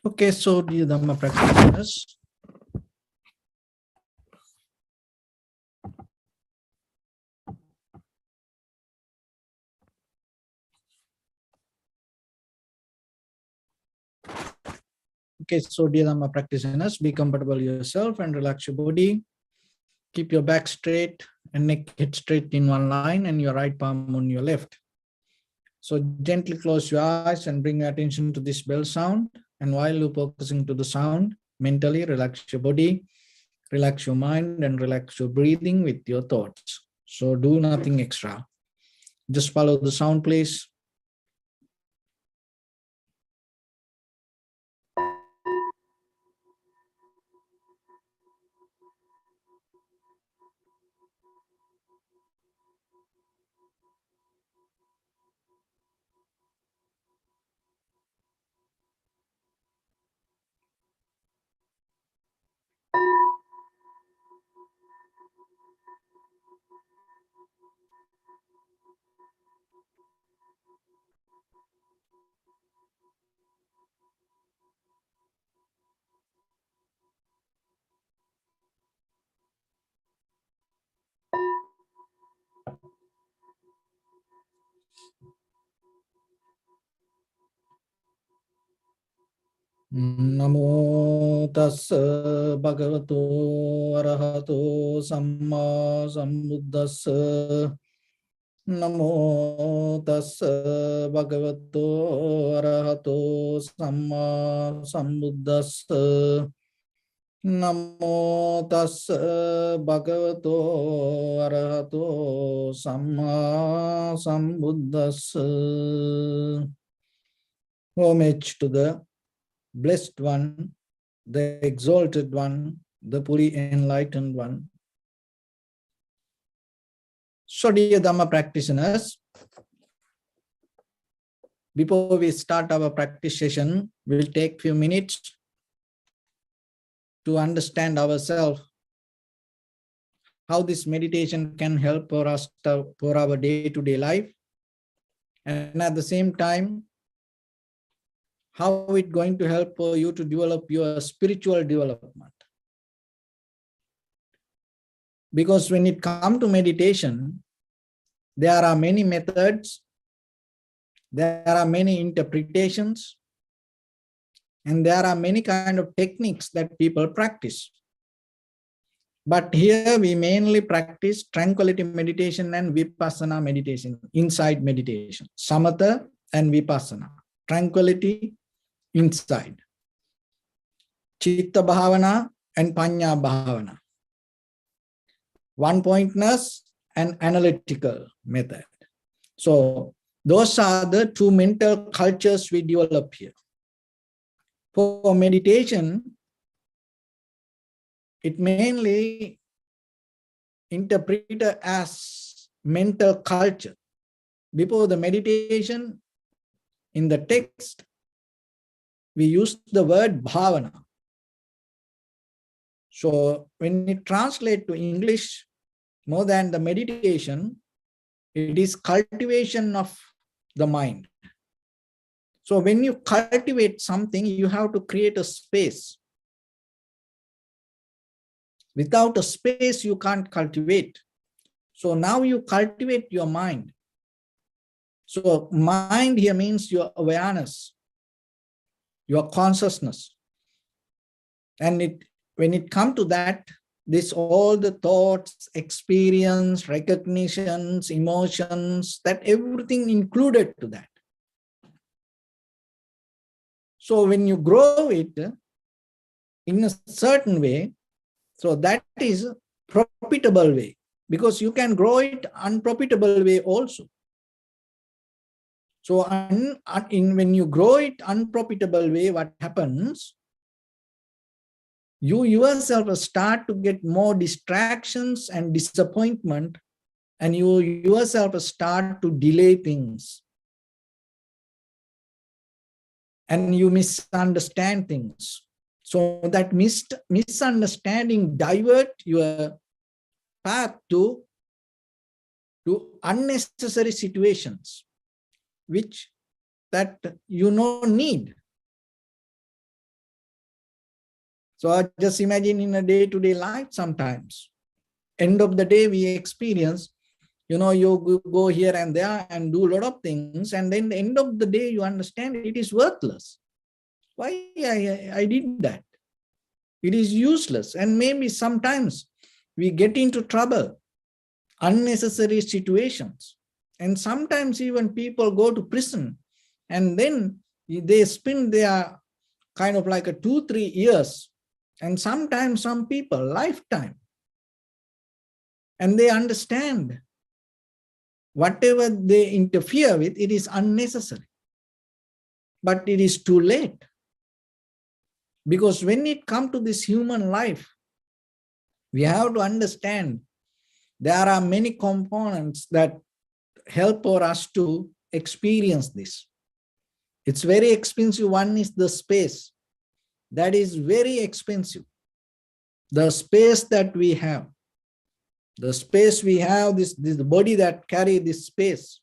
Okay, so dear Dhamma practitioners, be comfortable yourself and relax your body. Keep your back straight and neck head straight in one line and your right palm on your left. So gently close your eyes and bring your attention to this bell sound. And while you're focusing to the sound, mentally relax your body, relax your mind, and relax your breathing with your thoughts. So do nothing extra. Just follow the sound, please. Namo tassa bhagavato arahato samma sambuddhassa. Namo tassa bhagavato arahato samma sambuddhassa. Namo tassa bhagavato arahato samma sambuddhassa. Homage to the Blessed One, the Exalted One, the fully Enlightened One. So dear Dhamma practitioners, before we start our practice session, we'll take few minutes to understand ourselves, how this meditation can help for us for our day-to-day life, and at the same time, how it's going to help for you to develop your spiritual development. Because when it comes to meditation, there are many methods, there are many interpretations, and there are many kind of techniques that people practice. But here we mainly practice tranquility meditation and vipassana meditation, inside meditation, samatha and vipassana, tranquility inside, chitta bhavana and panya bhavana, one-pointness and analytical method. So those are the two mental cultures we develop here. For meditation, it mainly interpreted as mental culture. Before the meditation, in the text, we use the word bhavana. So when it translates to English, more than the meditation, it is cultivation of the mind. So when you cultivate something, you have to create a space. Without a space, you can't cultivate. So now you cultivate your mind. So mind here means your awareness, your consciousness. And when it comes to that, this all the thoughts, experience, recognitions, emotions, that everything included to that. So when you grow it in a certain way, so that is profitable way, because you can grow it unprofitable way also. So when you grow it unprofitable way, what happens? You yourself start to get more distractions and disappointment, and you yourself start to delay things. And you misunderstand things. So that misunderstanding divert your path to unnecessary situations, which that you don't need. So I just imagine in a day-to-day life sometimes. End of the day, we experience, you go here and there and do a lot of things. And then the end of the day, you understand it is worthless. Why I did that? It is useless. And maybe sometimes we get into trouble, unnecessary situations. And sometimes even people go to prison and then they spend their kind of like a 2-3 years, and sometimes some people lifetime. And they understand whatever they interfere with, it is unnecessary. But it is too late. Because when it comes to this human life, we have to understand there are many components that help for us to experience this. It's very expensive. One is the space. That is very expensive. The space that we have. The space we have, this body that carries this space.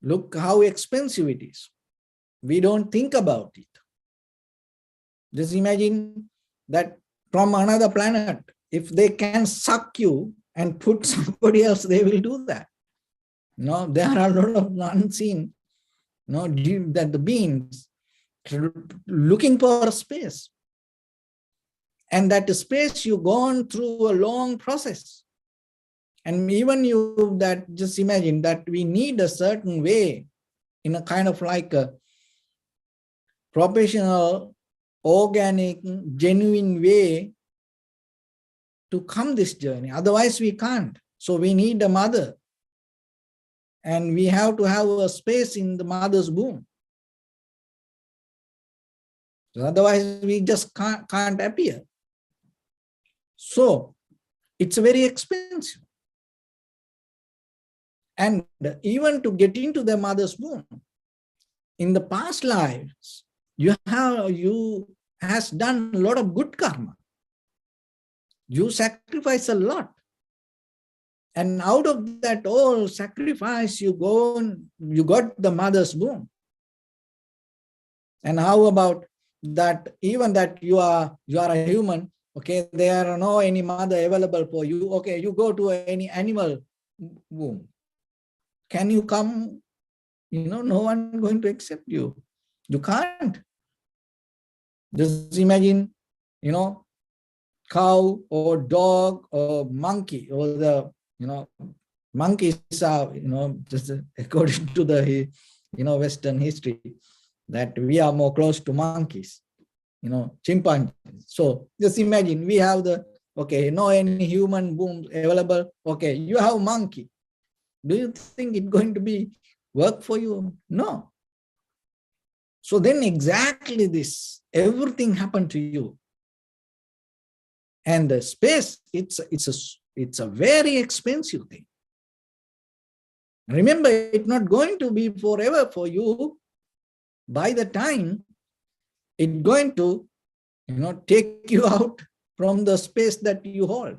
Look how expensive it is. We don't think about it. Just imagine that from another planet, if they can suck you and put somebody else, they will do that. There are a lot of unseen, that the beings looking for a space. And that space, you've gone through a long process. And even just imagine that we need a certain way, in a kind of like a professional, organic, genuine way to come this journey. Otherwise we can't. So we need a mother. And we have to have a space in the mother's womb. Otherwise we just can't appear. So it's very expensive. And even to get into the mother's womb, in the past lives, you has done a lot of good karma. You sacrifice a lot. And out of that all sacrifice, you got the mother's womb. And how about that, even that you are a human, okay, there are no any mother available for you. Okay, you go to any animal womb. Can you come? No one going to accept you. You can't. Just imagine, cow or dog or monkey, or the, monkeys are, just according to the, Western history, that we are more close to monkeys, chimpanzees. So just imagine we have no any human womb available. Okay, you have monkey. Do you think it's going to be work for you? No. So then exactly this, everything happened to you. And the space, it's a very expensive thing. Remember, it's not going to be forever for you. By the time it's going to, take you out from the space that you hold.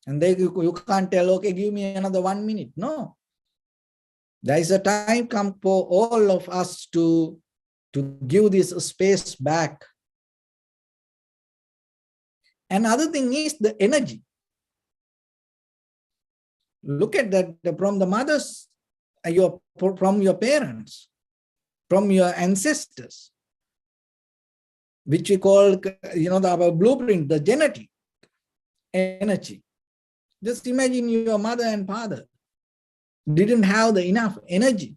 And then you can't tell, okay, give me another 1 minute. No. There is a time come for all of us to give this space back. Another thing is the energy. Look at that from the mothers, from your parents, from your ancestors, which we call, our blueprint, the genetic energy. Just imagine your mother and father didn't have the enough energy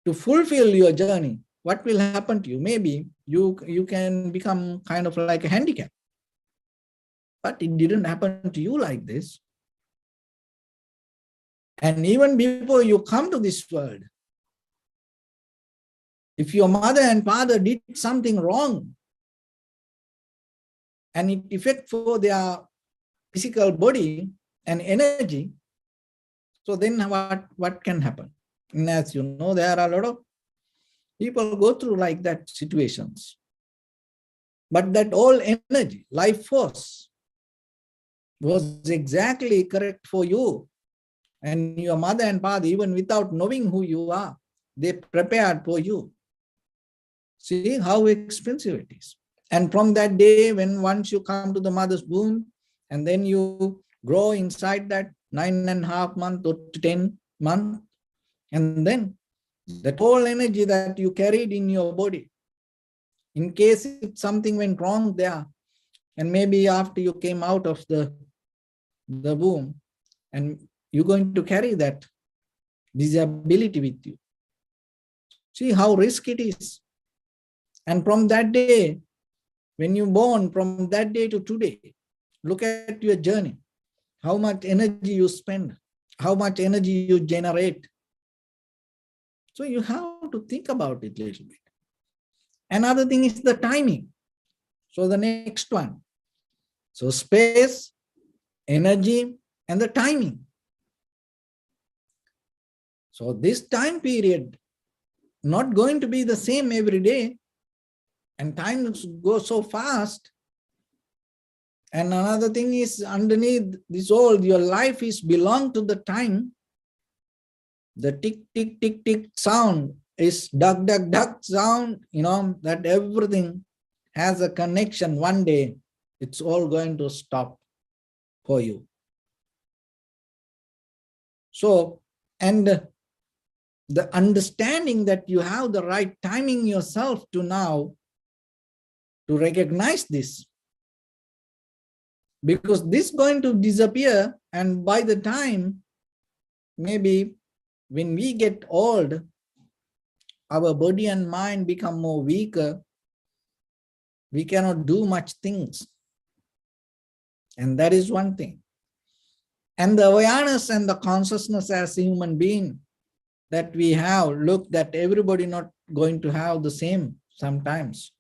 to fulfill your journey. What will happen to you? Maybe you can become kind of like a handicap. But it didn't happen to you like this. And even before you come to this world, if your mother and father did something wrong and it affects for their physical body and energy, so then what can happen? And as you know, there are a lot of people go through like that situations. But that all energy, life force, was exactly correct for you. And your mother and father, even without knowing who you are, they prepared for you. See how expensive it is. And from that day, when once you come to the mother's womb, and then you grow inside that 9.5 months or 10 months, and then that whole energy that you carried in your body, in case if something went wrong there, and maybe after you came out of the womb, and you're going to carry that disability with you. See how risky it is. And from that day, when you're born, from that day to today, look at your journey, how much energy you spend, how much energy you generate. So you have to think about it a little bit. Another thing is the timing. So the next one. So space, energy, and the timing. So this time period, not going to be the same every day, and time goes so fast. And another thing is, underneath this all, your life is belong to the time. The tick, tick, tick, tick sound is duck, duck, duck sound, that everything has a connection. One day, it's all going to stop for you. So, and the understanding that you have the right timing yourself to now to recognize this, because this is going to disappear, and by the time maybe when we get old, our body and mind become more weaker, we cannot do much things, and that is one thing. And the awareness and the consciousness as a human being that we have, look, that everybody not going to have the same sometimes.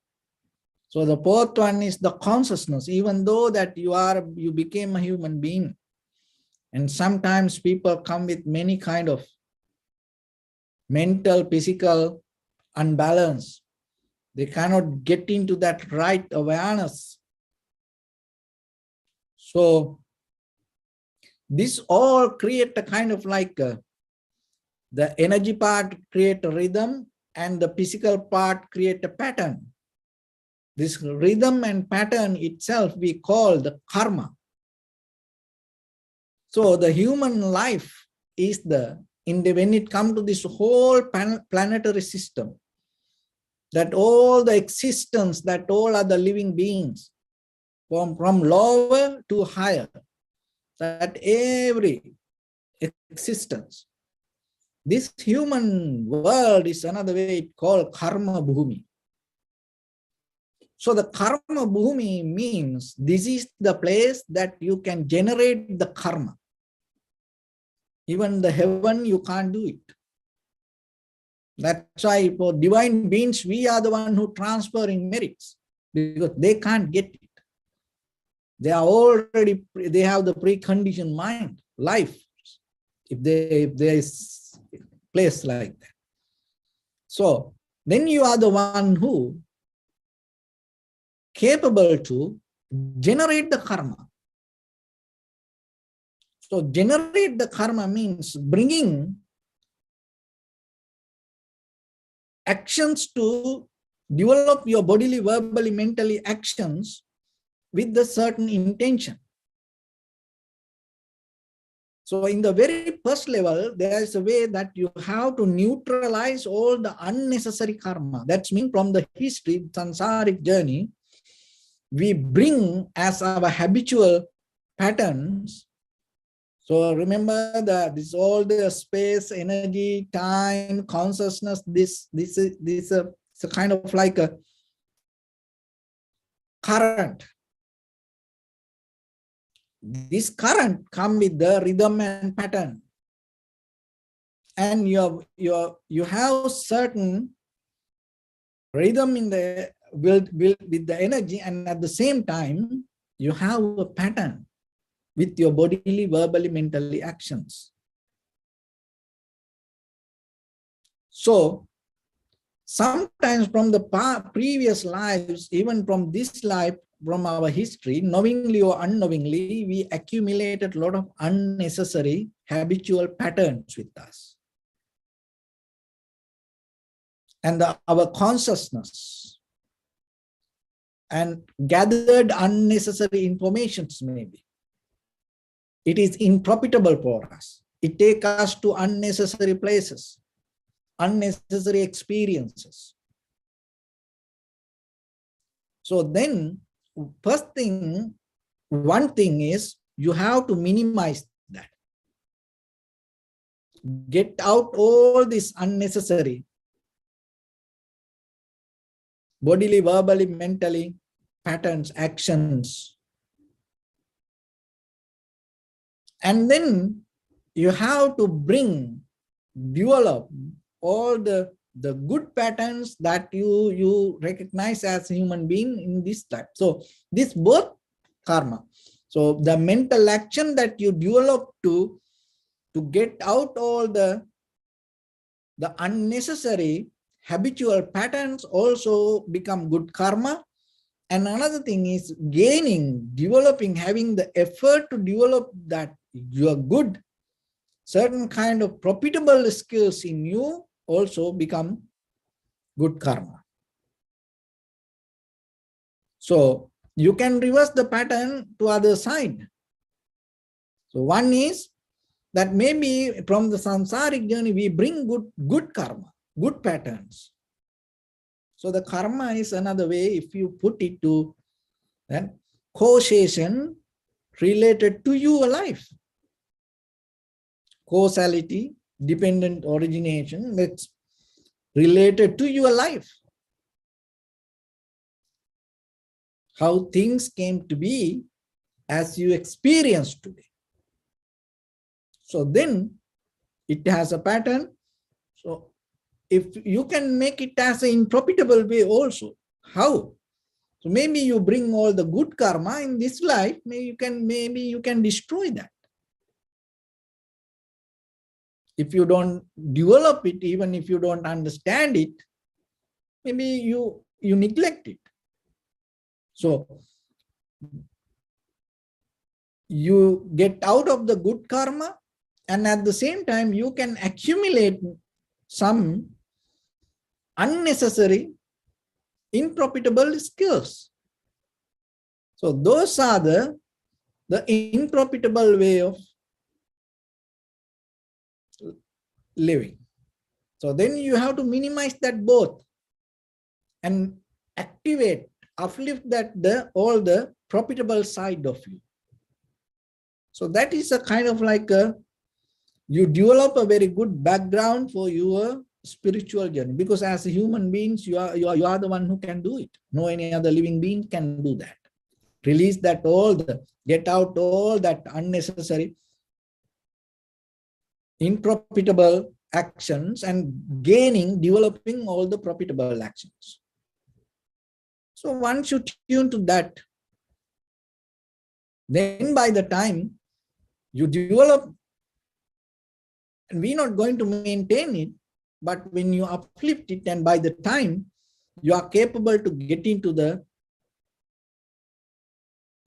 So the fourth one is the consciousness, even though that you became a human being. And sometimes people come with many kind of mental, physical unbalance. They cannot get into that right awareness. So this all create a kind of like the energy part create a rhythm, and the physical part create a pattern. This rhythm and pattern itself we call the karma. So the human life is when it comes to this whole planetary system, that all the existence, that all other living beings, from lower to higher, that every existence, this human world is another way called karma bhumi. So the karma bhumi means this is the place that you can generate the karma. Even the heaven, you can't do it. That's why for divine beings, we are the one who transferring merits, because they can't get it. They have the preconditioned mind, life, if there is a place like that. So then you are the one who capable to generate the karma. So generate the karma means bringing actions to develop your bodily, verbally, mentally actions with the certain intention. So in the very first level, there is a way that you have to neutralize all the unnecessary karma. That means from the history, sansaric journey, we bring as our habitual patterns. So remember that this all the space, energy, time, consciousness, this is a kind of like a current. This current come with the rhythm and pattern. And you have certain rhythm in the with the energy, and at the same time, you have a pattern with your bodily, verbally, mentally actions. So sometimes from the previous lives, even from this life, from our history, knowingly or unknowingly, we accumulated a lot of unnecessary habitual patterns with us. and our consciousness and gathered unnecessary informations maybe. It is unprofitable for us. It takes us to unnecessary places, unnecessary experiences. So then, first thing, one thing is you have to minimize that. Get out all this unnecessary, bodily, verbally, mentally, patterns, actions. And then you have to develop all the good patterns that you recognize as human being in this type. So this both karma. So the mental action that you develop to get out all the unnecessary habitual patterns also become good karma. And another thing is developing, having the effort to develop that your good, certain kind of profitable skills in you also become good karma. So you can reverse the pattern to other side. So one is that maybe from the samsaric journey, we bring good karma, good patterns. So the karma is another way, if you put it to then causation related to your life. Causality, dependent origination, that's related to your life. How things came to be as you experience today. So then it has a pattern. So if you can make it as an unprofitable way also, how? So maybe you bring all the good karma in this life, maybe you can destroy that. If you don't develop it, even if you don't understand it, maybe you neglect it. So you get out of the good karma, and at the same time you can accumulate some unnecessary, unprofitable skills. So those are the unprofitable way of living. So then you have to minimize that both and activate, uplift that all the profitable side of you. So that is a kind of like you develop a very good background for your spiritual journey, because as human beings, you are the one who can do it. No any other living being can do that. Release that get out all that unnecessary, unprofitable actions and developing all the profitable actions. So once you tune to that, then by the time you develop, and we're not going to maintain it, but when you uplift it, and by the time you are capable to get into the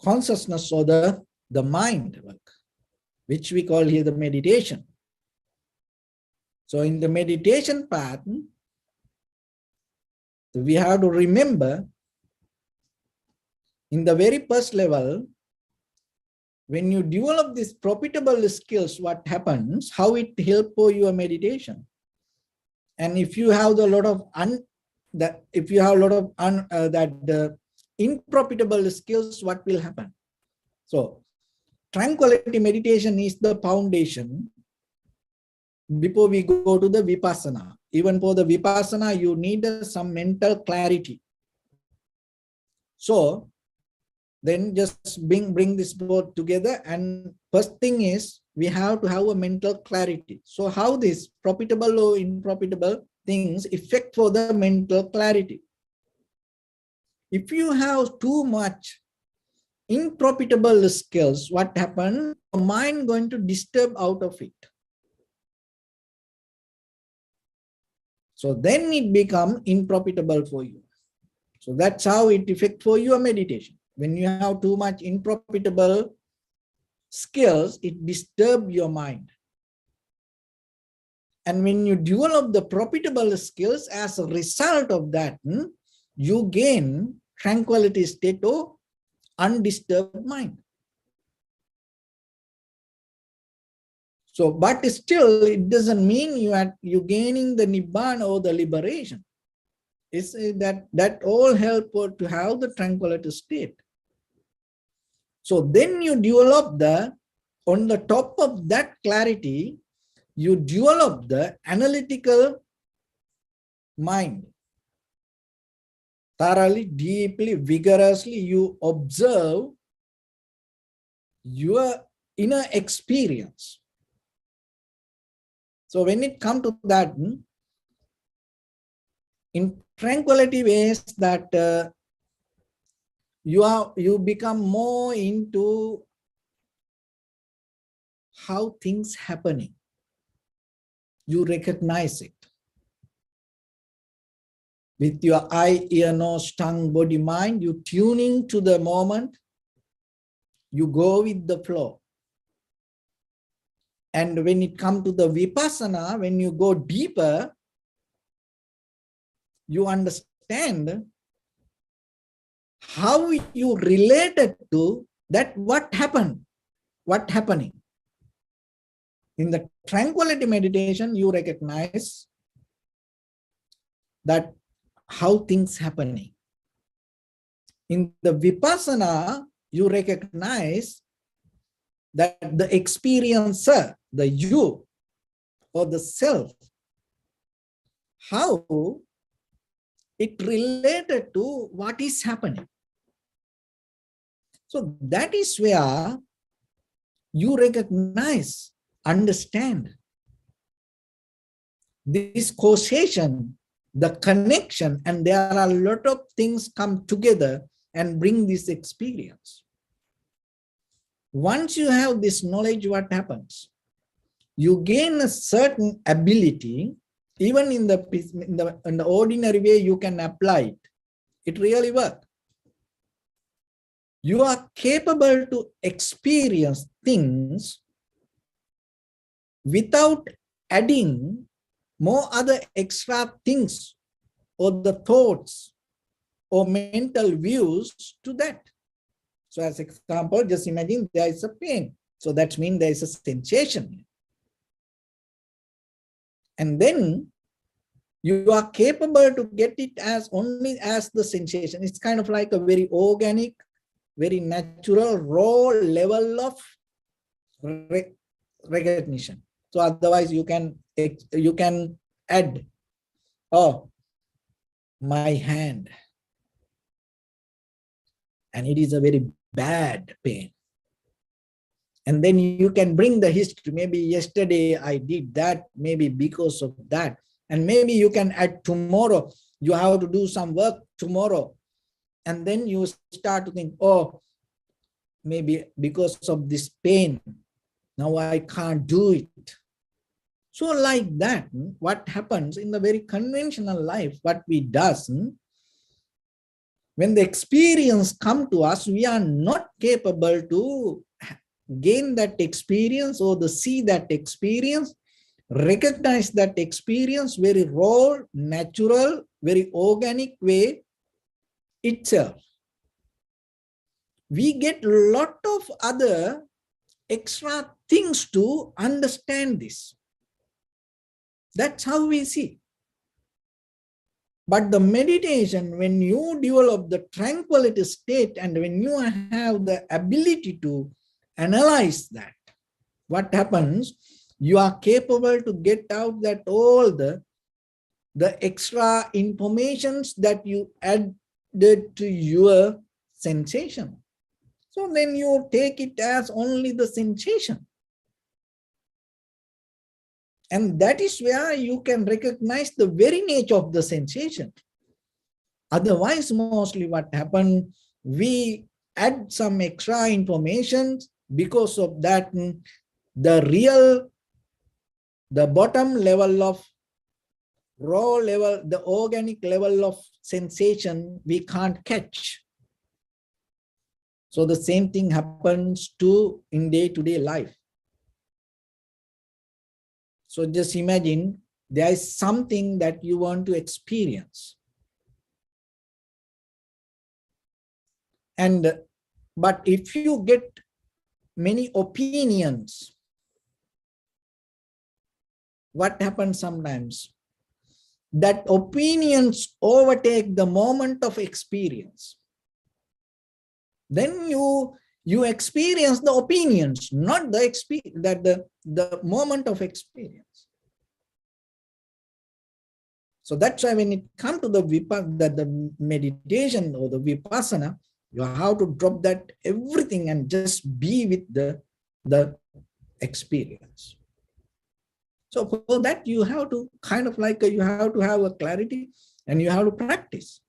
consciousness or the mind work, which we call here the meditation. So in the meditation path, we have to remember in the very first level, when you develop these profitable skills, what happens, how it helps for your meditation. And if you have a lot of unprofitable skills, what will happen? So tranquility meditation is the foundation before we go to the vipassana. Even for the vipassana, you need some mental clarity. So then just bring this both together, and first thing is we have to have a mental clarity. So how this profitable or unprofitable things affect for the mental clarity. If you have too much unprofitable skills, what happens? Your mind going to disturb out of it. So then it becomes unprofitable for you. So that's how it affects for your meditation. When you have too much unprofitable skills, it disturbs your mind. And when you develop the profitable skills, as a result of that, you gain tranquility state or undisturbed mind. So, but still, it doesn't mean you gaining the nibbana or the liberation. It's that all help to have the tranquility state. So then you develop on the top of that clarity, you develop the analytical mind. Thoroughly, deeply, vigorously, you observe your inner experience. So when it comes to that, in tranquility ways, that you become more into how things happening. You recognize it. With your eye, ear, nose, tongue, body, mind, you tuning to the moment, you go with the flow. And when it comes to the vipassana, when you go deeper, you understand how you related to that what happening. In the tranquility meditation, you recognize that how things happening. In the vipassana, you recognize that the experiencer, the you or the self, how it related to what is happening. So that is where you recognize, understand this causation, the connection, and there are a lot of things come together and bring this experience. Once you have this knowledge, what happens? You gain a certain ability, even in the ordinary way you can apply it. It really works. You are capable to experience things without adding more other extra things or the thoughts or mental views to that. So as example, just imagine there is a pain. So that means there is a sensation. And then you are capable to get it as only as the sensation. It's kind of like a very organic, very natural, raw level of recognition. So otherwise you can add, oh, my hand, and it is a very bad pain. And then you can bring the history. Maybe yesterday I did that, maybe because of that. And maybe you can add tomorrow, you have to do some work tomorrow. And then you start to think, oh, maybe because of this pain, now I can't do it. So like that, what happens in the very conventional life, what we do, when the experience come to us, we are not capable to gain that experience or see that experience, recognize that experience very raw, natural, very organic way itself. We get a lot of other extra things to understand this. That's how we see. But the meditation, when you develop the tranquility state and when you have the ability to analyze that, what happens? You are capable to get out that all the extra informations that you added to your sensation. So then you take it as only the sensation. And that is where you can recognize the very nature of the sensation. Otherwise, mostly what happened, we add some extra information. Because of that, the bottom level of raw level, the organic level of sensation, we can't catch. So the same thing happens in day-to-day life. So just imagine there is something that you want to experience. But if you get many opinions, what happens sometimes? That opinions overtake the moment of experience. Then you experience the opinions, not the experience, the moment of experience. So that's why when it comes to the meditation or the vipassana, you have to drop that everything and just be with the experience. So for that, you have to you have to have a clarity and you have to practice.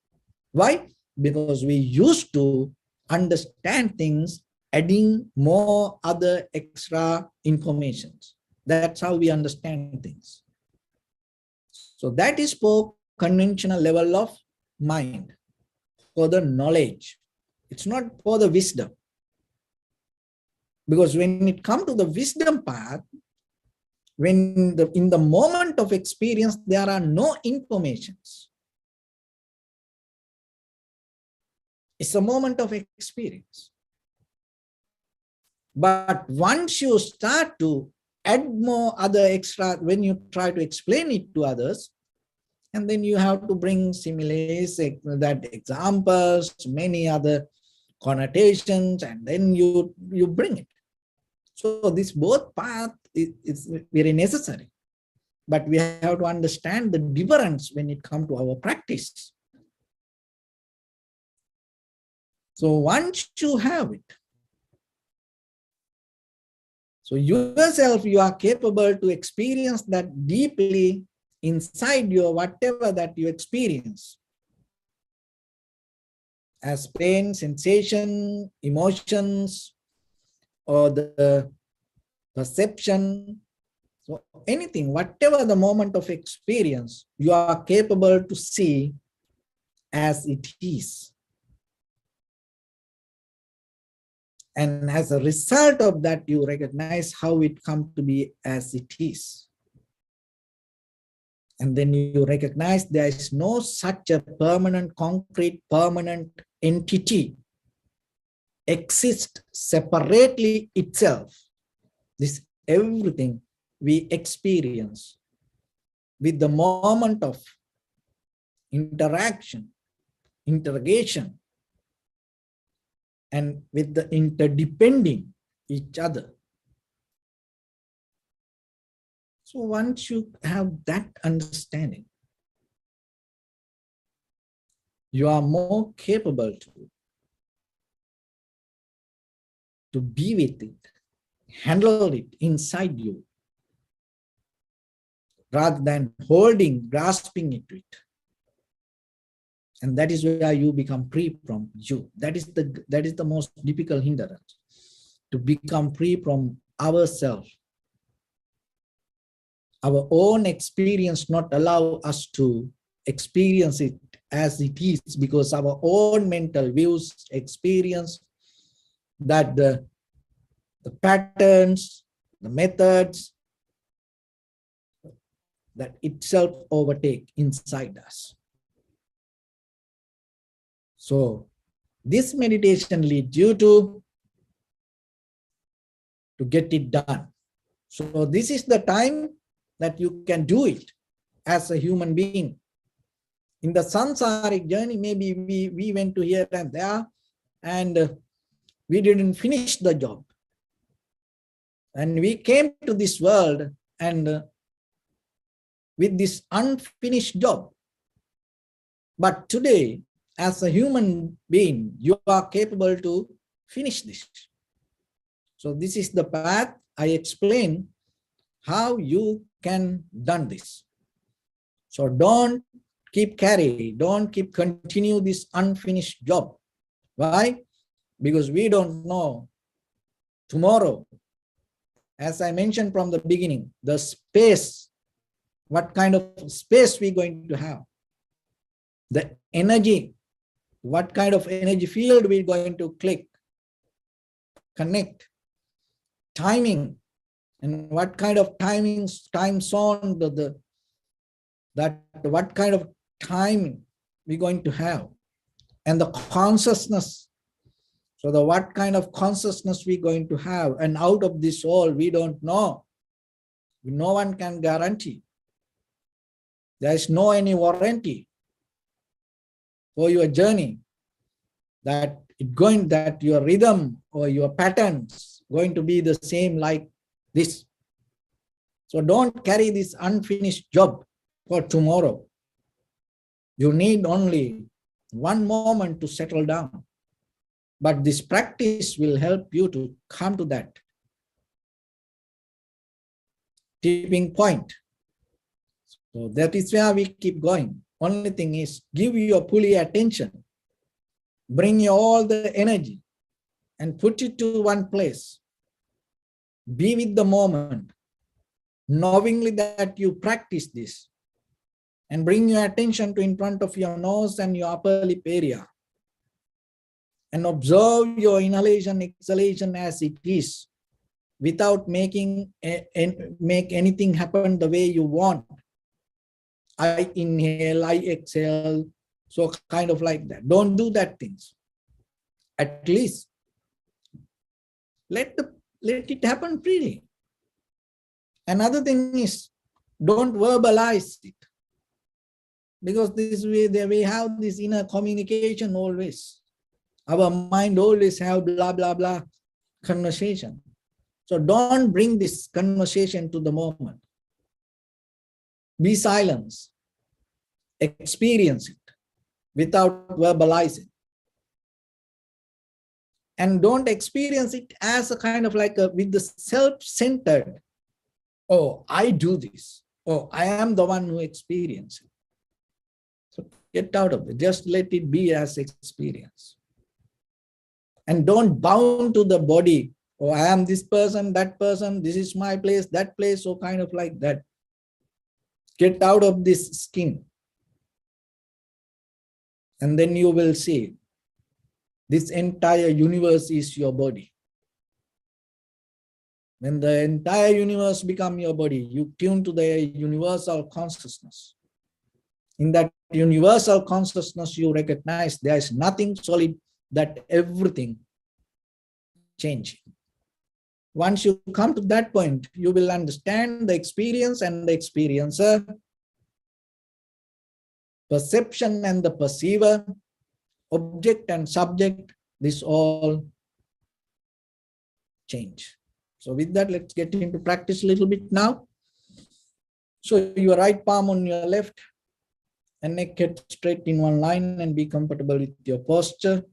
Why? Because we used to understand things, adding more other extra informations. That's how we understand things. So that is for conventional level of mind, for the knowledge. It's not for the wisdom. Because when it comes to the wisdom path, in the moment of experience, there are no informations. It's a moment of experience. But once you start to add more other extra, when you try to explain it to others, and then you have to bring similes, that examples, many other connotations, and then you bring it. So this both path is very necessary. But we have to understand the difference when it comes to our practice. So once you have it, so yourself, you are capable to experience that deeply inside your whatever that you experience as pain, sensation, emotions, or the perception. So anything, whatever the moment of experience, you are capable to see as it is. And as a result of that, you recognize how it comes to be as it is. And then you recognize there is no such a permanent, concrete, permanent entity exists separately itself. This everything we experience with the moment of interaction, interrogation, and with the interdepending each other. So once you have that understanding, you are more capable to be with it, handle it inside you, rather than holding, grasping it to it. And that is where you become free from you. That is the most difficult hindrance, to become free from ourselves. Our own experience not allow us to experience it as it is, because our own mental views experience that the patterns, the methods, that itself overtake inside us. So this meditation leads you to get it done. So this is the time that you can do it as a human being. In the samsaric journey, maybe we went to here and there, and we didn't finish the job. And we came to this world and with this unfinished job. But today, as a human being, you are capable to finish this. So this is the path. I explain how you can done this. So don't keep continue this unfinished job. Why? Because we don't know tomorrow. As I mentioned from the beginning, the space, what kind of space we're going to have, the energy, what kind of energy field we're going to connect, timing, and what kind of time zone, that what kind of time we're going to have, and the consciousness. So the what kind of consciousness we're going to have, and out of this all, we don't know. No one can guarantee. There is no any warranty for your journey that that your rhythm or your patterns going to be the same like this. So don't carry this unfinished job for tomorrow. You need only one moment to settle down. But this practice will help you to come to that tipping point. So that is where we keep going. Only thing is, give your fully attention, bring your all the energy and put it to one place. Be with the moment, knowingly that you practice this, and bring your attention to in front of your nose and your upper lip area, and observe your inhalation, exhalation as it is, without making make anything happen the way you want. I inhale, I exhale, so kind of like that. Don't do that things. At least let it happen freely. Another thing is, don't verbalize it, because this way we have this inner communication always. Our mind always have blah blah blah conversation. So don't bring this conversation to the moment. Be silent. Experience it without verbalizing. And don't experience it as a kind of like with the self-centered, oh, I do this, oh, I am the one who experiences it. So get out of it. Just let it be as experience. And don't bound to the body. Oh, I am this person, this is my place, that place, so kind of like that. Get out of this skin. And then you will see this entire universe is your body. When the entire universe becomes your body, you tune to the universal consciousness. In that universal consciousness, you recognize there is nothing solid, that everything changing. Once you come to that point, you will understand the experience and the experiencer, perception and the perceiver, object and subject, this all change. So with that, let's get into practice a little bit now. So your right palm on your left, and neck head straight in one line, and be comfortable with your posture.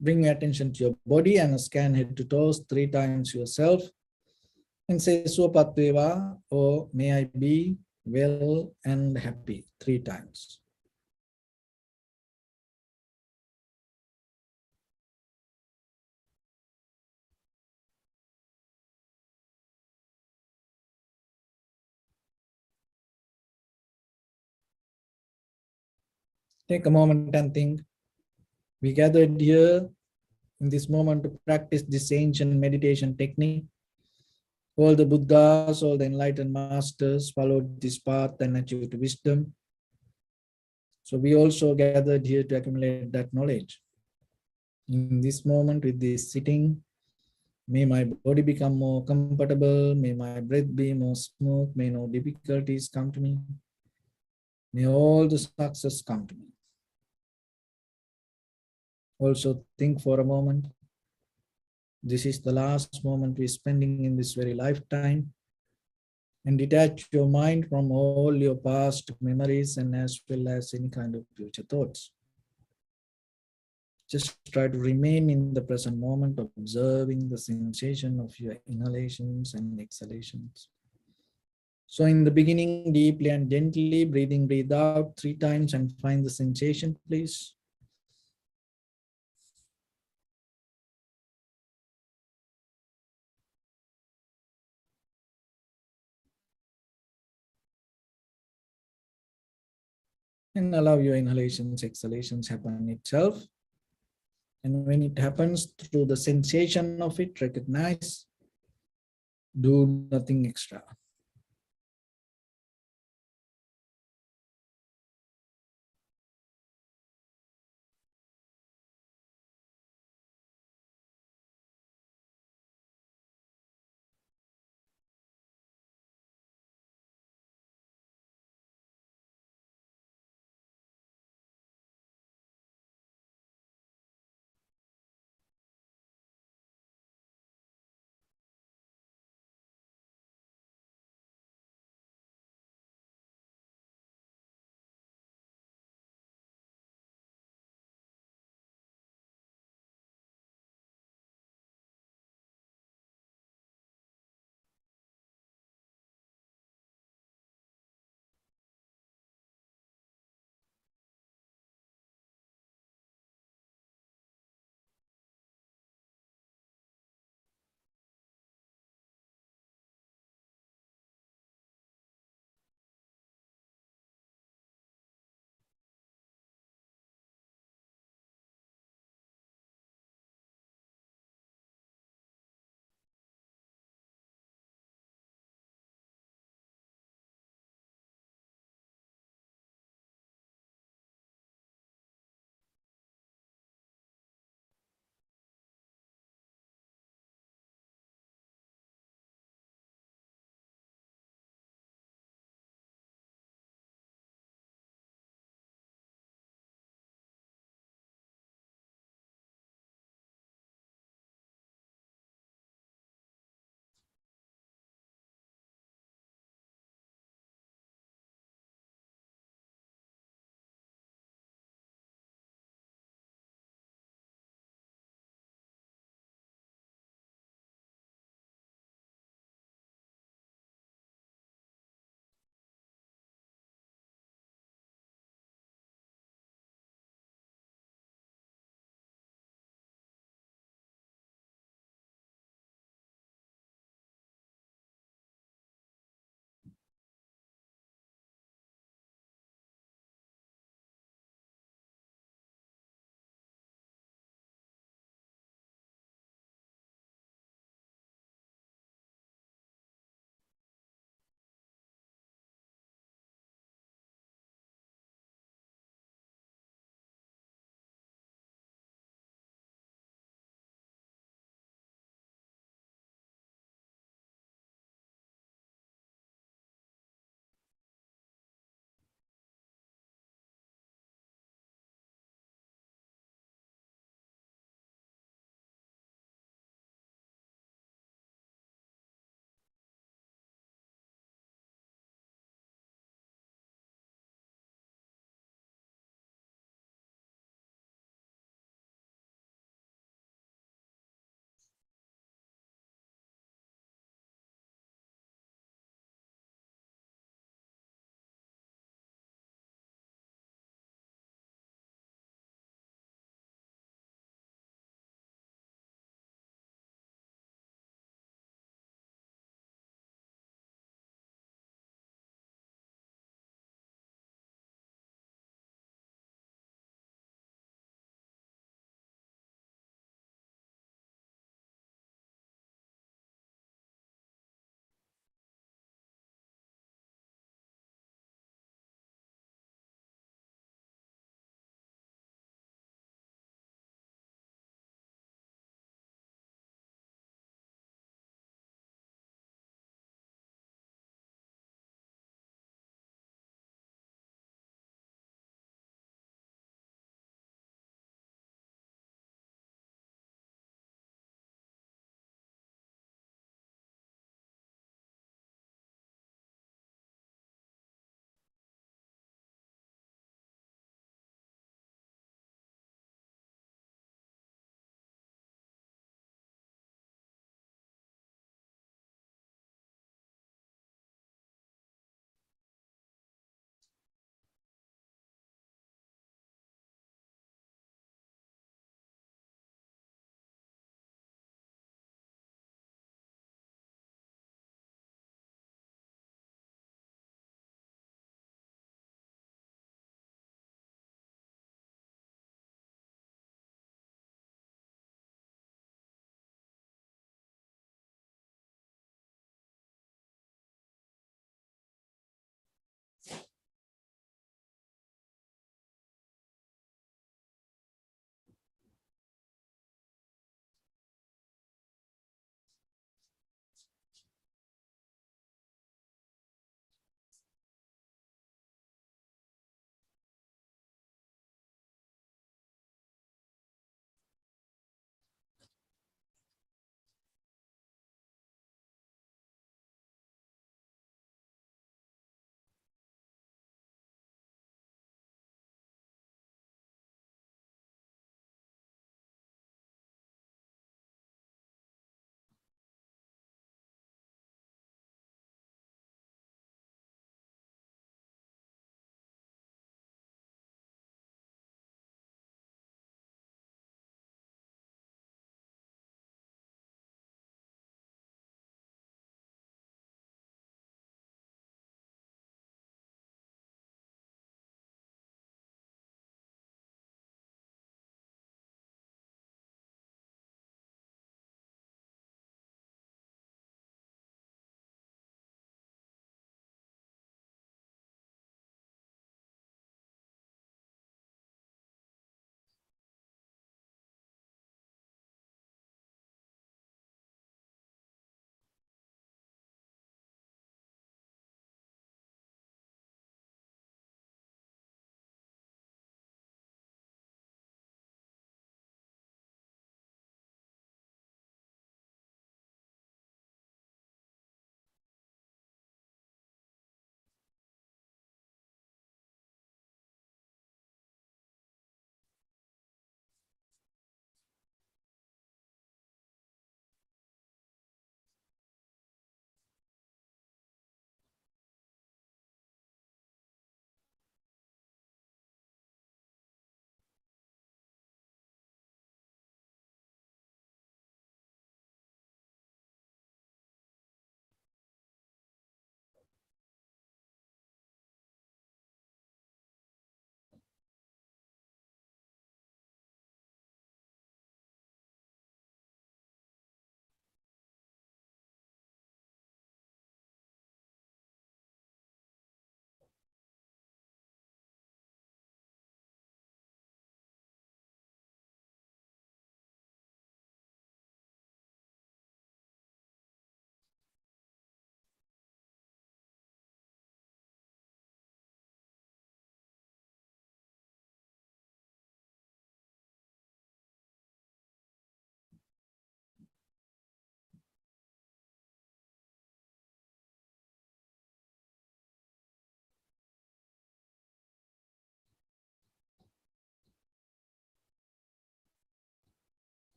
Bring your attention to your body and scan head to toes 3 times yourself. And say Swapatveva, or may I be well and happy 3 times. Take a moment and think. We gathered here in this moment to practice this ancient meditation technique. All the Buddhas, all the enlightened masters followed this path and achieved wisdom. So we also gathered here to accumulate that knowledge. In this moment, with this sitting, may my body become more comfortable, may my breath be more smooth, may no difficulties come to me, may all the success come to me. Also think for a moment, this is the last moment we're spending in this very lifetime, and detach your mind from all your past memories and as well as any kind of future thoughts. Just try to remain in the present moment, observing the sensation of your inhalations and exhalations. So in the beginning, deeply and gently, breathe out 3 times and find the sensation, please. And allow your inhalations, exhalations happen itself. And when it happens through the sensation of it, recognize, do nothing extra.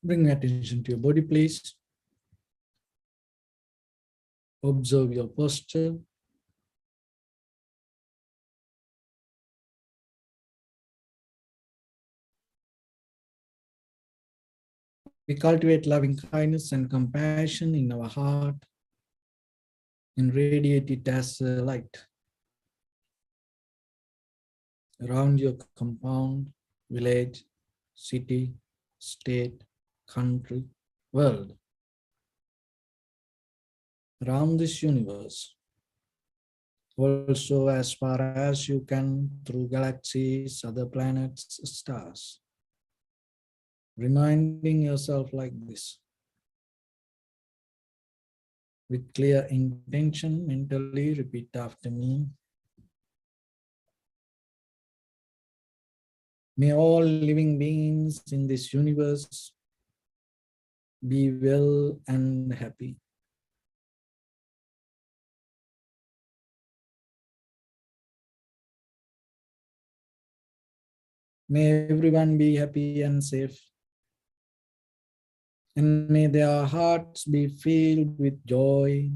Bring attention to your body, please. Observe your posture. We cultivate loving kindness and compassion in our heart and radiate it as a light around your compound, village, city, state, country, world, around this universe. Also, as far as you can, through galaxies, other planets, stars. Reminding yourself like this. With clear intention, mentally repeat after me. May all living beings in this universe be well and happy. May everyone be happy and safe. And may their hearts be filled with joy.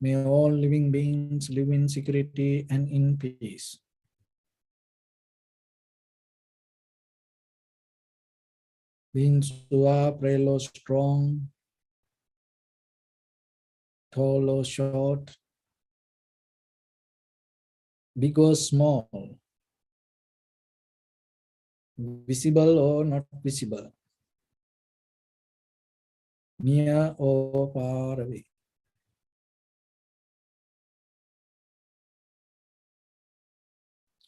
May all living beings live in security and in peace. Beings who are frail or strong, tall or short, big or small, visible or not visible, near or far away.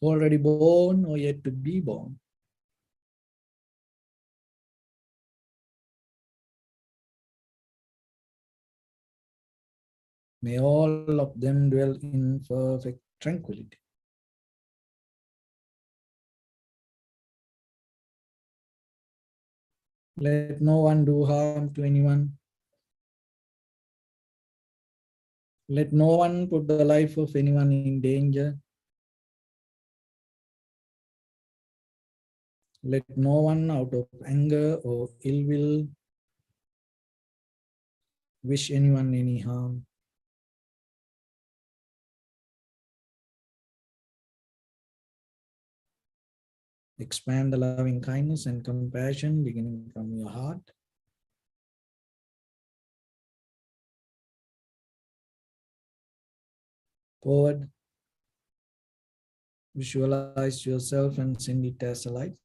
Already born or yet to be born. May all of them dwell in perfect tranquility. Let no one do harm to anyone. Let no one put the life of anyone in danger. Let no one out of anger or ill will wish anyone any harm. Expand the loving kindness and compassion beginning from your heart. Forward. Visualize yourself and send it as a light.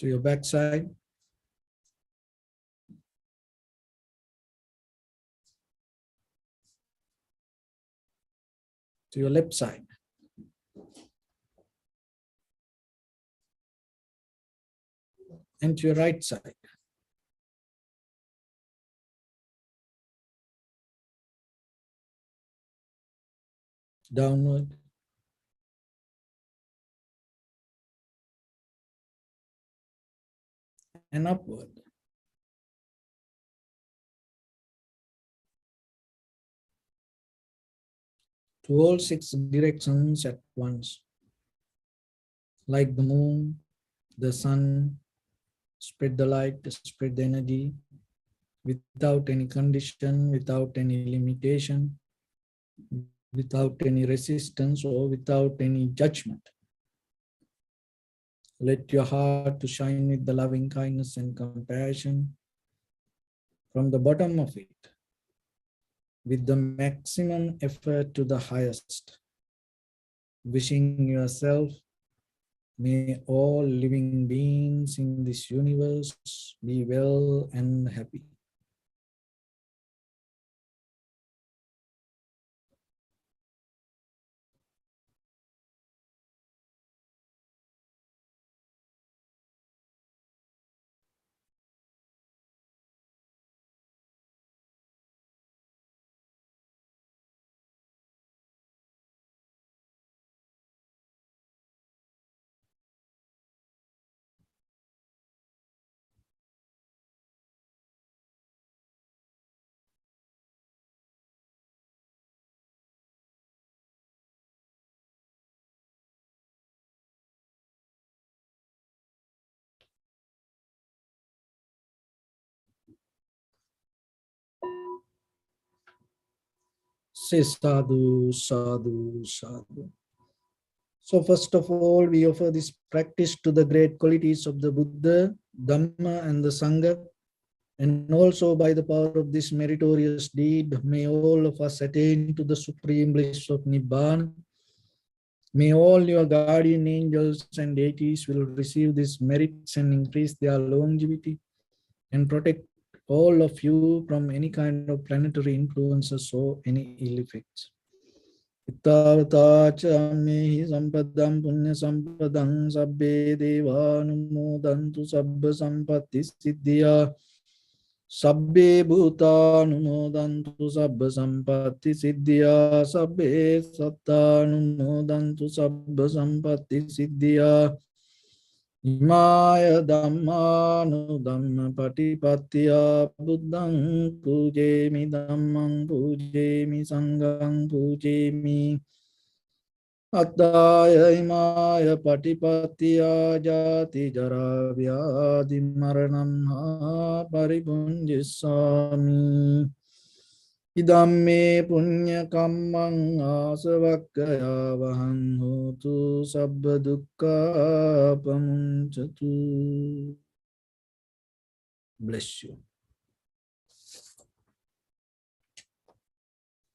To your backside. To your left side. And to your right side. Downward. And upward. To all 6 directions at once. Like the moon, the sun, spread the light, spread the energy, without any condition, without any limitation, without any resistance or without any judgment. Let your heart to shine with the loving kindness and compassion from the bottom of it, with the maximum effort to the highest. Wishing yourself, may all living beings in this universe be well and happy. Say sadhu, sadhu, sadhu. So first of all, we offer this practice to the great qualities of the Buddha, Dhamma and the Sangha. And also by the power of this meritorious deed, may all of us attain to the supreme bliss of Nibbana. May all your guardian angels and deities will receive these merits and increase their longevity and protect all of you from any kind of planetary influences or any ill effects. Ittavata mehi sampadam punya sampadam sabbe devanumodantu sabba sampatti siddhya sabbe bhutanumodantu sabba sampatti siddhya sabbe sattanumodantu sabba sampatti siddhya Imaya dhammanu dhamma patipattiya buddhang pujemi dhammang pujemi sanghang pujemi Attaya imaya patipattiya jati jara vyadhi maranam ha paripunjisami Idamme punya kammang asavakkaya vahan hotu sabba dukkha pamuncatu. Bless you.